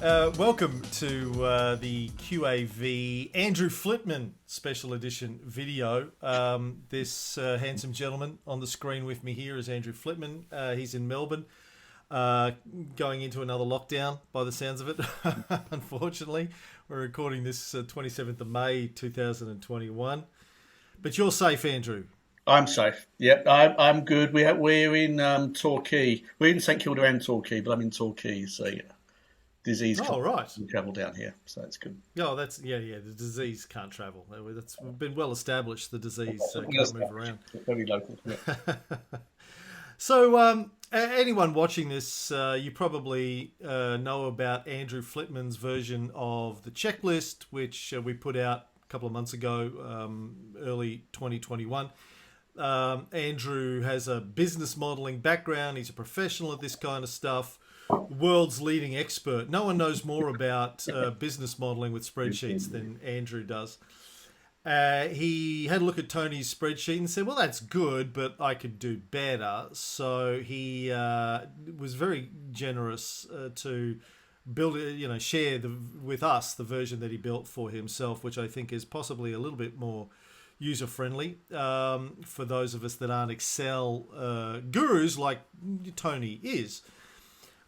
Welcome to the QAV Andrew Flitman special edition video. This handsome gentleman on the screen with me here is Andrew Flitman. He's in Melbourne, going into another lockdown by the sounds of it. Unfortunately, we're recording this 27th of May 2021. But you're safe, Andrew. I'm safe. Yep, I'm good. We're in Torquay. We're in St Kilda and Torquay, but I'm in Torquay, so yeah, disease Oh, right. can't travel down here, so that's good. Oh, that's yeah. The disease can't travel. That's been well established. The disease can't move around. Very local. Yeah. So, anyone watching this, you probably know about Andrew Flitman's version of the checklist, which we put out a couple of months ago, early 2021. Andrew has a business modeling background. He's a professional at this kind of stuff. World's leading expert. No one knows more about business modeling with spreadsheets than Andrew does. He had a look at Tony's spreadsheet and said, well, that's good, but I could do better. So he was very generous to build, share with us the version that he built for himself, which I think is possibly a little bit more user-friendly for those of us that aren't Excel gurus like Tony is.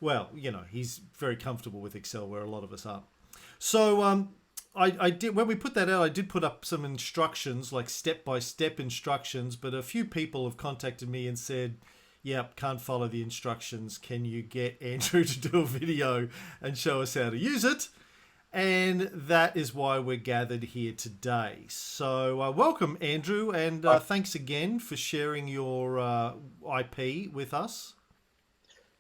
Well, he's very comfortable with Excel, where a lot of us aren't. So I did, when we put that out, I did put up some instructions, like step-by-step instructions, but a few people have contacted me and said, yep, can't follow the instructions. Can you get Andrew to do a video and show us how to use it? And that is why we're gathered here today. So welcome, Andrew, and thanks again for sharing your IP with us.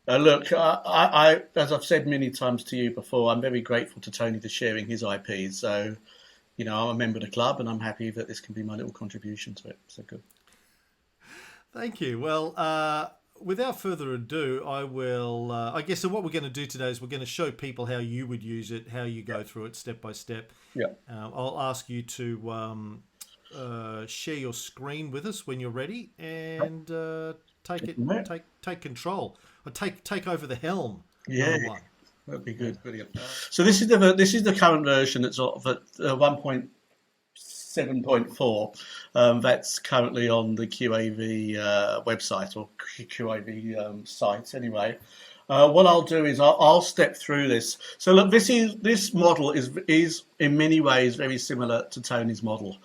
Look, I, as I've said many times to you before, I'm very grateful to Tony for sharing his IP. So, I'm a member of the club, and I'm happy that this can be my little contribution to it. So good. Thank you. Well, without further ado, I guess so what we're going to do today is we're going to show people how you would use it, how you go through it step by step. Yeah. I'll ask you to share your screen with us when you're ready and take control. Or take over the helm. Yeah, that'd be good. Brilliant. So this is the current version that's at 1.7.4. That's currently on the QAV website or QAV site. Anyway, what I'll do is I'll step through this. So look, this model is in many ways very similar to Tony's model.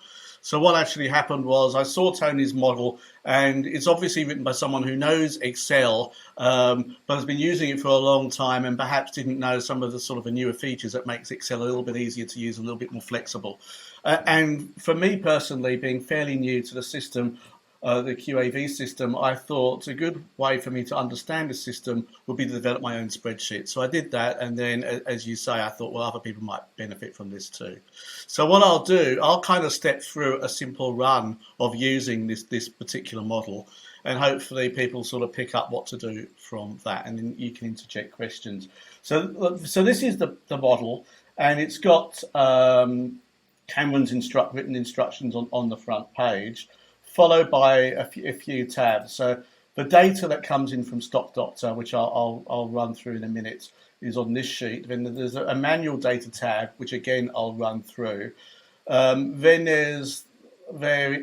So what actually happened was I saw Tony's model, and it's obviously written by someone who knows Excel, but has been using it for a long time and perhaps didn't know some of the sort of the newer features that makes Excel a little bit easier to use, a little bit more flexible. And for me personally, being fairly new to the system, the QAV system, I thought a good way for me to understand the system would be to develop my own spreadsheet. So I did that, and then, as you say, I thought, well, other people might benefit from this too. So what I'll do, I'll kind of step through a simple run of using this particular model, and hopefully people sort of pick up what to do from that, and then you can interject questions. So this is the model, and it's got Cameron's written instructions on the front page, followed by a few tabs. So the data that comes in from Stock Doctor, which I'll run through in a minute, is on this sheet. Then there's a manual data tab, which again I'll run through. Then there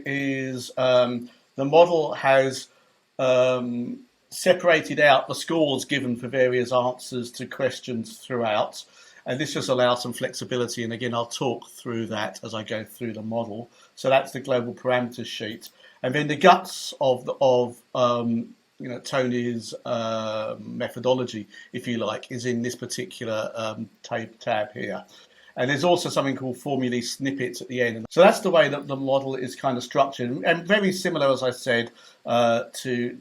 is the model has separated out the scores given for various answers to questions throughout. And this just allows some flexibility. And again, I'll talk through that as I go through the model. So that's the global parameters sheet. And then the guts of Tony's methodology, if you like, is in this particular tab here. And there's also something called formulae snippets at the end. So that's the way that the model is kind of structured, and very similar, as I said, to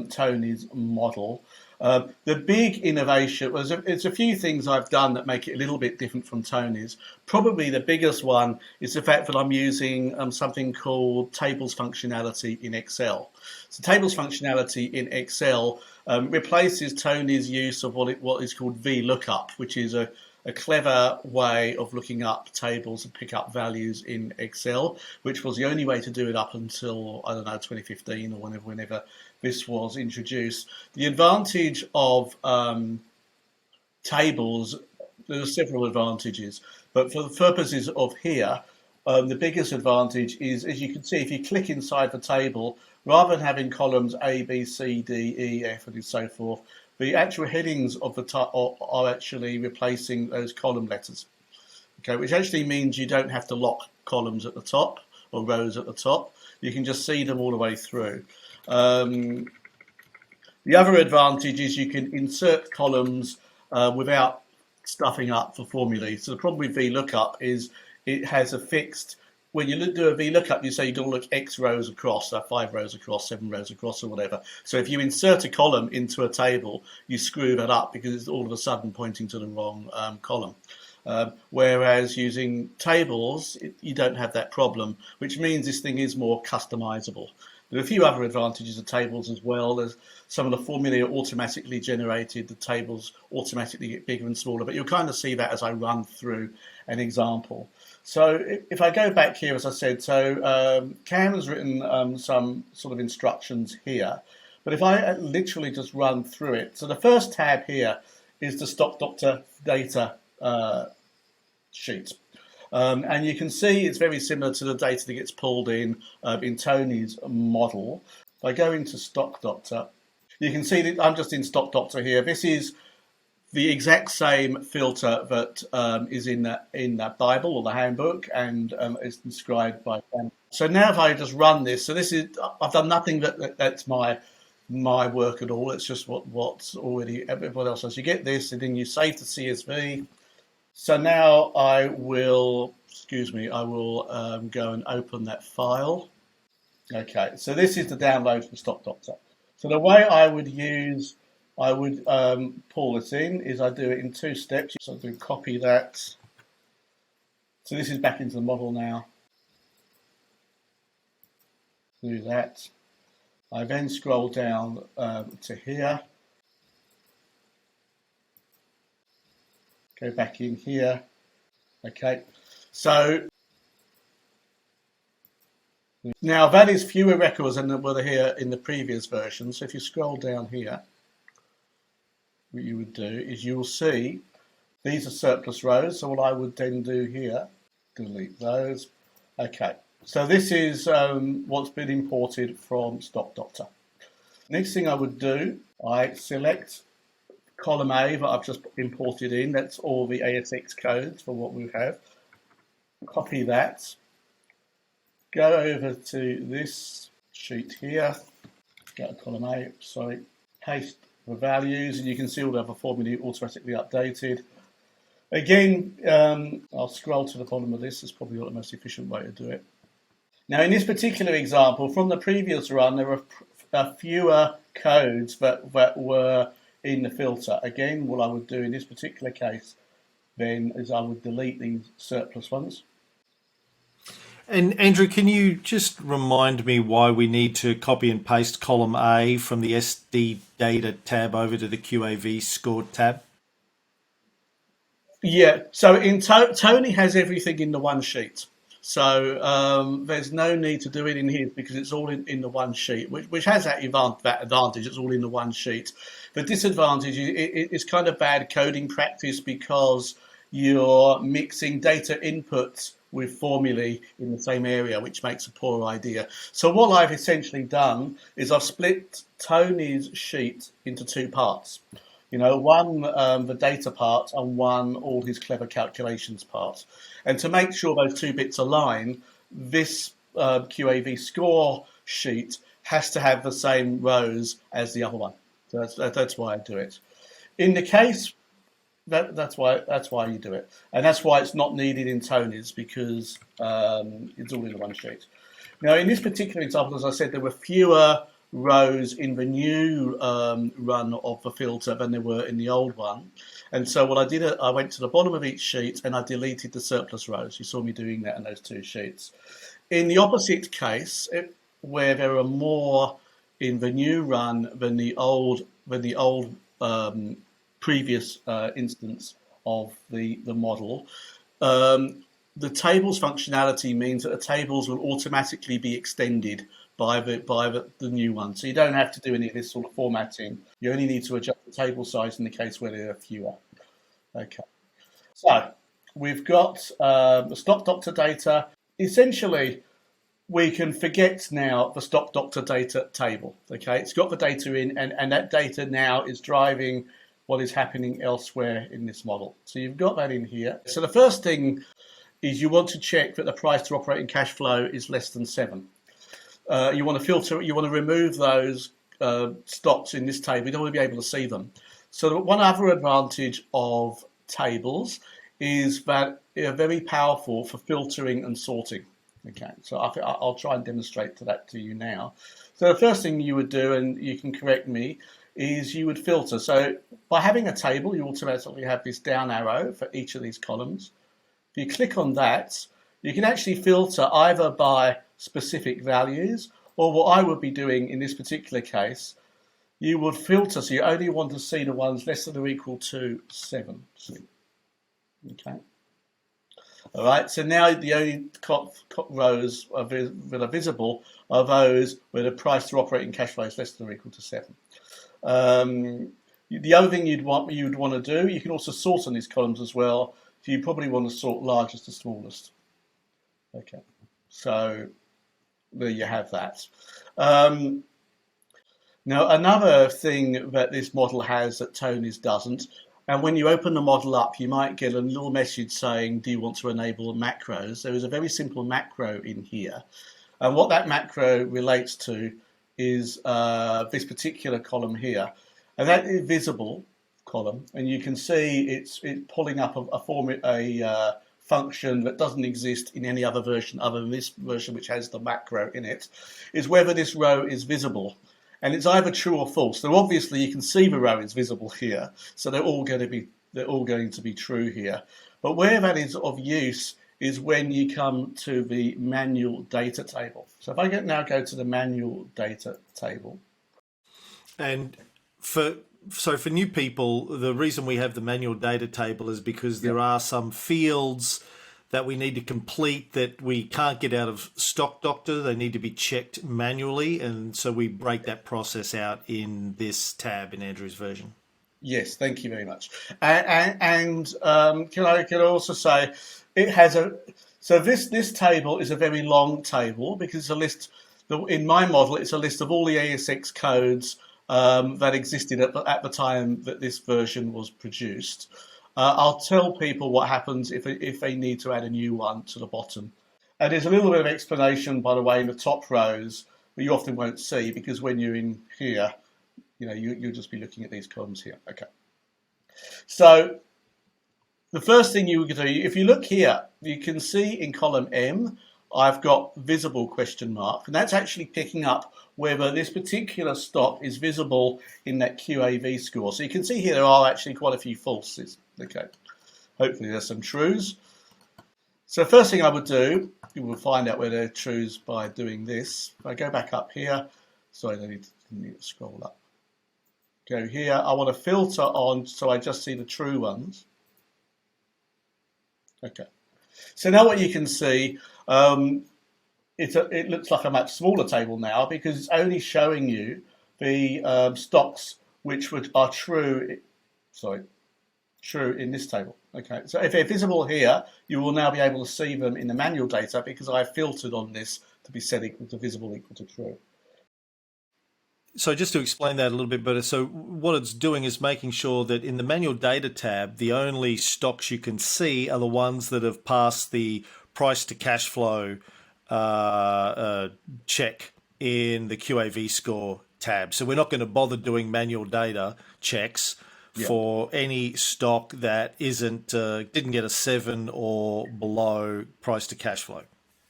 Tony's model. The big innovation was it's a few things I've done that make it a little bit different from Tony's. Probably the biggest one is the fact that I'm using something called tables functionality in Excel. So tables functionality in Excel replaces Tony's use of what is called VLOOKUP, which is a clever way of looking up tables and pick up values in Excel, which was the only way to do it up until, 2015 or whenever this was introduced. The advantage of tables there are several advantages, but for the purposes of here, the biggest advantage is, as you can see, if you click inside the table, rather than having columns A, B, C, D, E, F, and so forth, the actual headings of the are actually replacing those column letters. Okay, which actually means you don't have to lock columns at the top or rows at the top. You can just see them all the way through. The other advantage is you can insert columns without stuffing up for formulae. So the problem with VLOOKUP is it has a fixed, when you do a VLOOKUP, you say you're going to look X rows across, 5 rows across, 7 rows across, or whatever. So if you insert a column into a table, you screw that up because it's all of a sudden pointing to the wrong column. Whereas using tables, you don't have that problem, which means this thing is more customizable. There are a few other advantages of tables as well. There's some of the formulae are automatically generated. The tables automatically get bigger and smaller, but you'll kind of see that as I run through an example. So if I go back here, as I said, so Cam has written some sort of instructions here. But if I literally just run through it, so the first tab here is the Stock Doctor data sheet. And you can see it's very similar to the data that gets pulled in Tony's model. If I go into Stock Doctor, you can see that I'm just in Stock Doctor here. This is the exact same filter that is in that Bible or the handbook, and is described by Cam. So now if I just run this, so this is, I've done nothing that's my work at all. It's just what's already everyone else does. You get this, and then you save to CSV. So now I will go and open that file. Okay, so this is the download for Stock Doctor. So the way I would pull this in is I do it in 2 steps. So I do copy that. So this is back into the model now. Do that. I then scroll down to here. Go back in here. Okay, so now that is fewer records than were here in the previous version. So if you scroll down here, what you would do is you will see these are surplus rows. So what I would then do here, delete those. Okay, so this is what's been imported from Stock Doctor. Next thing I would do, I select column A that I've just imported in. That's all the ASX codes for what we have. Copy that. Go over to this sheet here. Go to column A, sorry. Paste the values, and you can see all the other formulae automatically updated. Again, I'll scroll to the bottom of this. It's probably not the most efficient way to do it. Now, in this particular example, from the previous run, there were fewer codes that were in the filter. Again, what I would do in this particular case then is I would delete these surplus ones. And Andrew, can you just remind me why we need to copy and paste column A from the SD data tab over to the QAV scored tab? Yeah, so in Tony has everything in the one sheet. So there's no need to do it in his because it's all in the one sheet, which has that advantage. It's all in the one sheet. The disadvantage is it's kind of bad coding practice because you're mixing data inputs with formulae in the same area, which makes a poor idea. So what I've essentially done is I've split Tony's sheet into 2 parts. You know, one the data part and one all his clever calculations part. And to make sure those 2 bits align, this QAV score sheet has to have the same rows as the other one. So that's why I do it. In the case that's why you do it, and that's why it's not needed in Tony's because it's all in the one sheet. Now, in this particular example, as I said, there were fewer rows in the new run of the filter than there were in the old one, and so what I did, I went to the bottom of each sheet and I deleted the surplus rows. You saw me doing that in those 2 sheets. In the opposite case, where there are more in the new run than the old previous instance of the model. The tables functionality means that the tables will automatically be extended by the new one. So you don't have to do any of this sort of formatting. You only need to adjust the table size in the case where there are fewer. Okay. So we've got the stock doctor data. Essentially, we can forget now the stock doctor data table. Okay, it's got the data in, and that data now is driving what is happening elsewhere in this model. So you've got that in here. So the first thing is you want to check that the price to operating cash flow is less than 7. You want to filter, you want to remove those stocks in this table. You don't want to be able to see them. So one other advantage of tables is that they're very powerful for filtering and sorting. Okay, so I'll try and demonstrate that to you now. So the first thing you would do, and you can correct me, is you would filter. So by having a table, you automatically have this down arrow for each of these columns. If you click on that, you can actually filter either by specific values, or what I would be doing in this particular case, you would filter, so you only want to see the ones less than or equal to 7. Okay. All right, so now the only rows that are visible are those where the price to operating cash flow is less than or equal to 7. The other thing you'd want to do, you can also sort on these columns as well. So you probably want to sort largest to smallest. Okay, so there you have that. Now, another thing that this model has that Tony's doesn't, and when you open the model up, you might get a little message saying, do you want to enable macros? There is a very simple macro in here. And what that macro relates to is this particular column here. And that is visible column. And you can see it's pulling up a function that doesn't exist in any other version other than this version, which has the macro in it, is whether this row is visible. And it's either true or false. So obviously you can see the row is visible here, so they're all going to be true here. But where that is of use is when you come to the manual data table. So if I now go to the manual data table, and for new people, the reason we have the manual data table is because there are some fields that we need to complete that we can't get out of Stock Doctor. They need to be checked manually, and so we break that process out in this tab in Andrew's version. Yes, thank you very much. And can I also say it has so this table is a very long table because it's a list. In my model, it's a list of all the ASX codes that existed at the time that this version was produced. I'll tell people what happens if they need to add a new one to the bottom. And there's a little bit of explanation, by the way, in the top rows that you often won't see because when you're in here, you'll just be looking at these columns here. Okay. So the first thing you would do, if you look here, you can see in column M, I've got visible question mark, and that's actually picking up whether this particular stock is visible in that QAV score. So you can see here there are actually quite a few falses. Okay, hopefully there's some trues. So first thing I would do, you will find out where they're trues by doing this. If I go back up here, sorry, I need to scroll up. Go here, I want to filter on so I just see the true ones. Okay, so now what you can see, it looks like a much smaller table now because it's only showing you the stocks which are true in this table. Okay, so if they're visible here, you will now be able to see them in the manual data because I filtered on this to be set equal to visible equal to true. So just to explain that a little bit better, so what it's doing is making sure that in the manual data tab, the only stocks you can see are the ones that have passed the price to cash flow check in the QAV score tab. So we're not going to bother doing manual data checks for any stock that didn't get a 7 or below price to cash flow.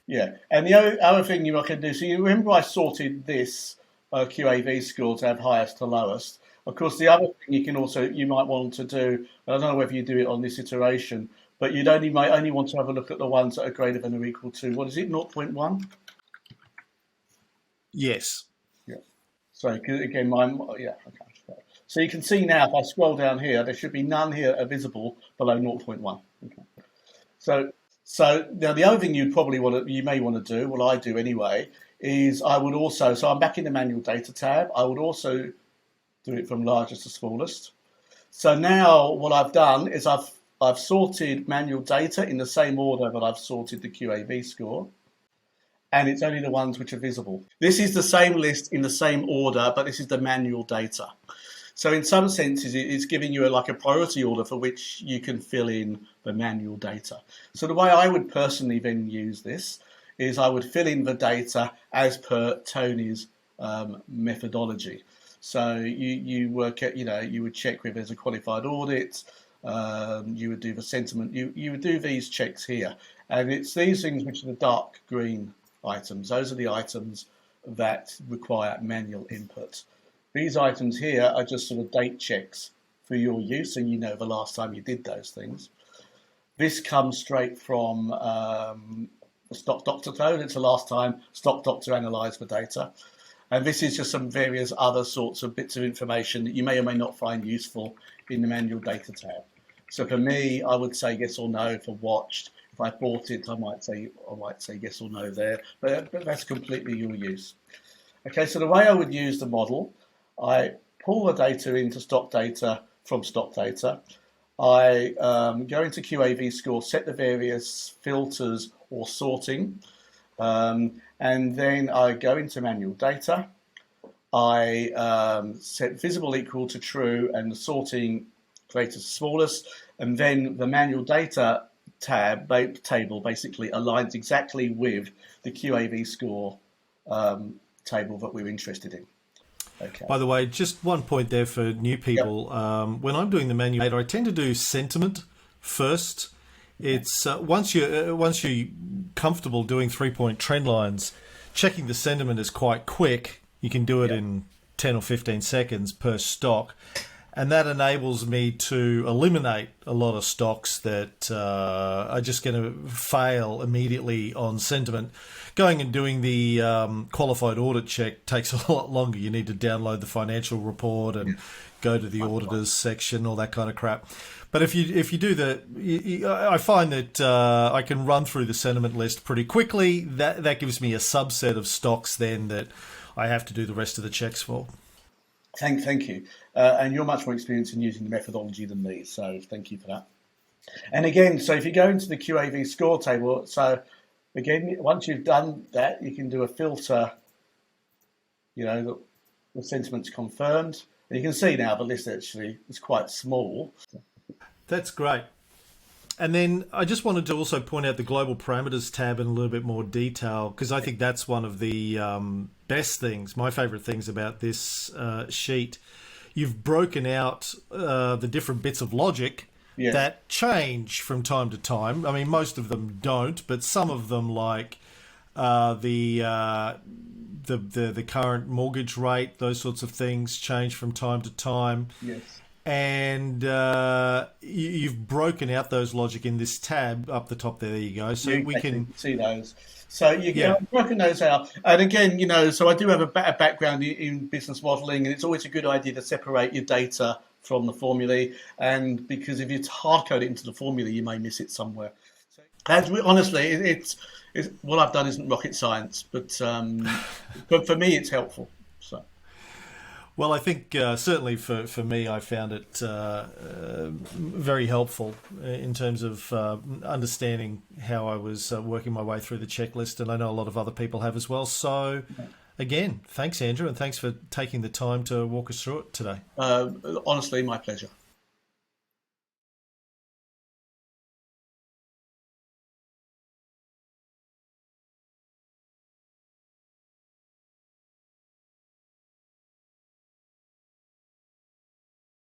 Yeah, and the other thing you can do, so you remember I sorted this QAV score to have highest to lowest. Of course, the other thing you might want to do, I don't know whether you do it on this iteration, but might only want to have a look at the ones that are greater than or equal to, what is it, 0.1? Yes. Yeah. So again, okay. So you can see now, if I scroll down here, there should be none here that are visible below 0.1. Okay. So now the other thing you may want to do, what I do anyway, is I would also, so I'm back in the manual data tab, I would also do it from largest to smallest. So now what I've done is I've I've sorted manual data in the same order that I've sorted the QAV score, and it's only the ones which are visible. This is the same list in the same order, but this is the manual data. So in some senses, it's giving you like a priority order for which you can fill in the manual data. So the way I would personally then use this is I would fill in the data as per Tony's methodology. So you work at, you would check whether there's a qualified audit, you would do the sentiment, you would do these checks here. And it's these things which are the dark green items. Those are the items that require manual input. These items here are just sort of date checks for your use, and you know the last time you did those things. This comes straight from the Stock Doctor code. It's the last time Stock Doctor analysed the data. And this is just some various other sorts of bits of information that you may or may not find useful in the manual data tab. So for me, I would say yes or no for watched. If I bought it, I might say yes or no there, but that's completely your use. Okay, so the way I would use the model, I pull the data into stock data from stock data. I go into QAV score, set the various filters or sorting, and then I go into manual data. I set visible equal to true and the sorting greatest to smallest, and then the manual data table basically aligns exactly with the QAV score table that we're interested in. Okay. By the way, just one point there for new people. Yep. When I'm doing the manual data, I tend to do sentiment first. It's once you're comfortable doing 3-point trend lines, checking the sentiment is quite quick. You can do it in 10 or 15 seconds per stock. And that enables me to eliminate a lot of stocks that are just going to fail immediately on sentiment. Going and doing the qualified audit check takes a lot longer. You need to download the financial report and go to the auditors section, all that kind of crap. But if you do I find that I can run through the sentiment list pretty quickly. That gives me a subset of stocks then that I have to do the rest of the checks for. Thank you. And you're much more experienced in using the methodology than me, so thank you for that. And again, so if you go into the QAV score table, so again, once you've done that, you can do a filter, the sentiment's confirmed. And you can see now the list actually is quite small. That's great. And then I just wanted to also point out the global parameters tab in a little bit more detail, because I think that's one of the best things, my favorite things about this sheet. You've broken out the different bits of logic that change from time to time. I mean, most of them don't, but some of them, like the current mortgage rate, those sorts of things change from time to time. Yes. And you've broken out those logic in this tab up the top there. There you go. So we can see those. So I've broken those out. And again, so I do have a background in business modelling, and it's always a good idea to separate your data from the formulae. And because if you hard code it into the formula, you may miss it somewhere. So, honestly, it's what I've done isn't rocket science, but for me, it's helpful. So. Well, I think certainly for me, I found it very helpful in terms of understanding how I was working my way through the checklist, and I know a lot of other people have as well. So, again, thanks, Andrew, and thanks for taking the time to walk us through it today. Honestly, my pleasure.